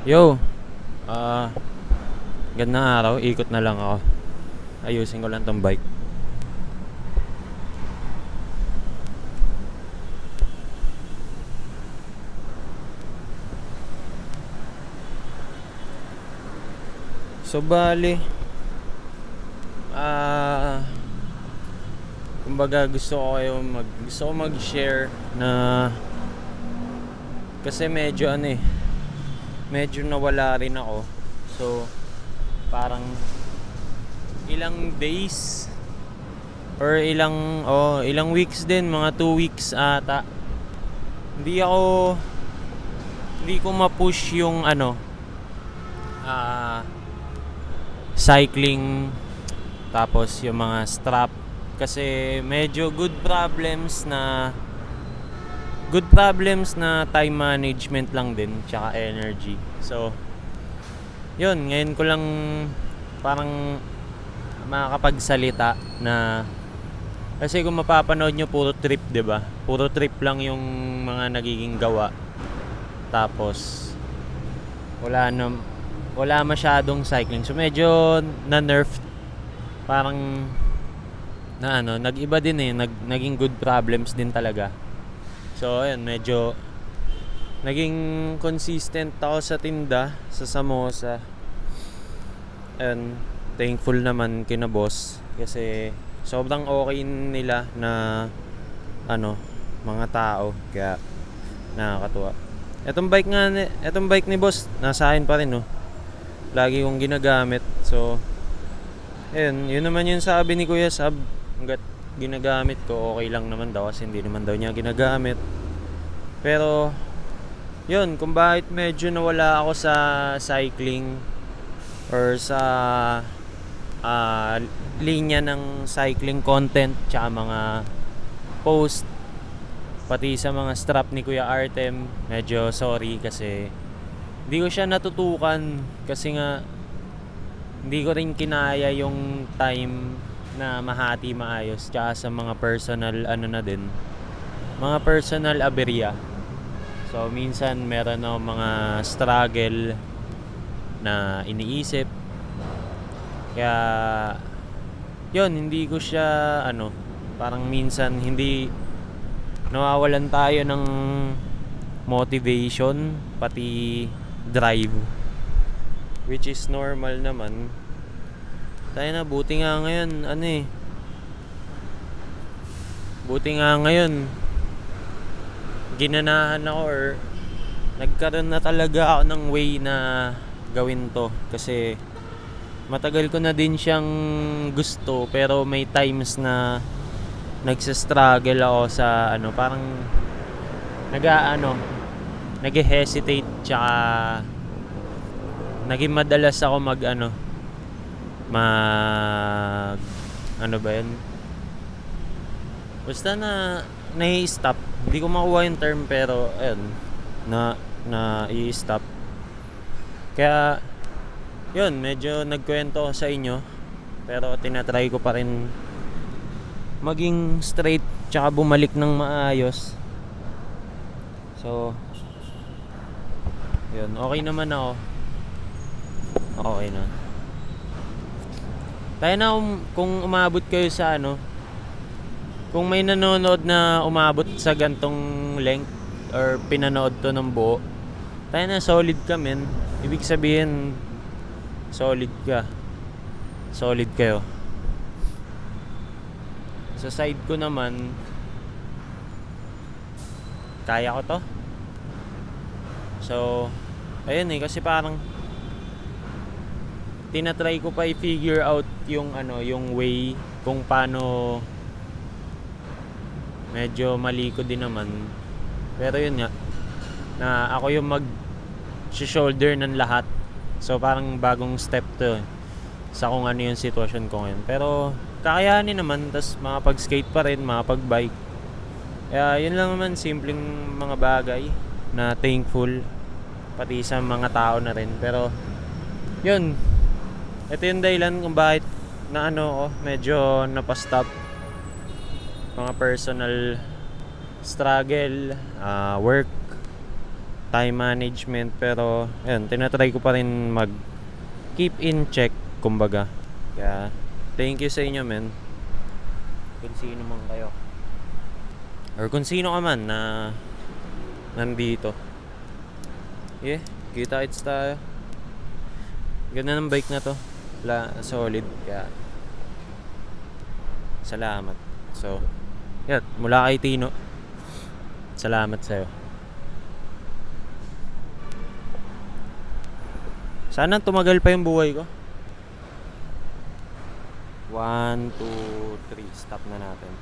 Yo, ah, gandang araw, ikot na lang ako. Ayusin ko lang tong bike. So bali, ah, kumbaga gusto ko mag-share na kasi medyo nawala rin ako. So parang ilang days or ilang weeks din, mga 2 weeks ata. Hindi ako hindi ko ma-push yung cycling, tapos yung mga strap, kasi medyo good problems na time management lang din, tsaka energy. So yun, ngayon ko lang parang makakapagsalita na, kasi kung mapapanood nyo, puro trip, 'di ba? Puro trip lang yung mga nagiging gawa. Tapos wala masyadong cycling. So medyo na-nerf, parang nag-iba din naging good problems din talaga. So ayun, medyo naging consistent ako sa tinda sa samosa. And thankful naman kina boss, kasi sobrang okay nila na mga tao, kaya nakakatuwa. Etong bike ni boss, nasa akin pa rin, no. Lagi kong ginagamit. So yun naman yung sabi ni Kuya Sab, hanggat ginagamit ko, okay lang naman daw, kasi hindi naman daw niya ginagamit. Pero yun, kung bakit medyo nawala ako sa cycling or sa linya ng cycling content tsaka mga post, pati sa mga strap ni Kuya Artem, medyo sorry, kasi hindi ko siya natutukan, kasi nga hindi ko rin kinaya yung time na mahati maayos, tsaka sa mga personal mga personal aberya. So minsan meron ako mga struggle na iniisip, kaya yun, hindi ko siya parang minsan hindi nawawalan tayo ng motivation, pati drive, which is normal naman. Tayo na, buti nga ngayon ginanahan ako, or nagkaroon na talaga ako ng way na gawin to, kasi matagal ko na din siyang gusto, pero may times na nagsa-struggle ako sa parang nag-hesitate, tsaka naging madalas ako mag ba yun, basta nai-stop. Hindi ko makuha yung term, pero ayun, i-stop. Kaya yun, medyo nagkwento ko sa inyo, pero tinatry ko pa rin maging straight, tsaka bumalik ng maayos. So yun, okay naman ako. Okay na. Tayo na, kung umabot kayo sa kung may nanonood na umabot sa gantong length, or pinanood to ng buo, tayo na, solid ka, men. Ibig sabihin, solid kayo. Sa side ko naman, kaya ko to. So ayun, kasi parang tinatry ko pa i-figure out yung way kung paano. Medyo mali ko din naman, pero yun nga, na ako yung shoulder ng lahat. So parang bagong step to sa kung ano yung sitwasyon ko ngayon, pero kakayanin naman. Tas makapag-skate pa rin, makapag-bike. Kaya yun lang naman, simpleng mga bagay na thankful, pati sa mga tao na rin. Pero yun, ito yung dahilan kung bakit na medyo napastop. Mga personal struggle, work, time management, pero ayun, tinatry ko pa rin mag keep in check, kumbaga. Kaya thank you sa inyo, men, kung sino man kayo or kung sino ka man na nandito. Kita-kits tayo. Ganda ng bike na to, solid, kaya salamat. So yan, mula kay Tino, salamat sa'yo. Sana tumagal pa yung buhay ko. 1, 2, 3, stop na natin.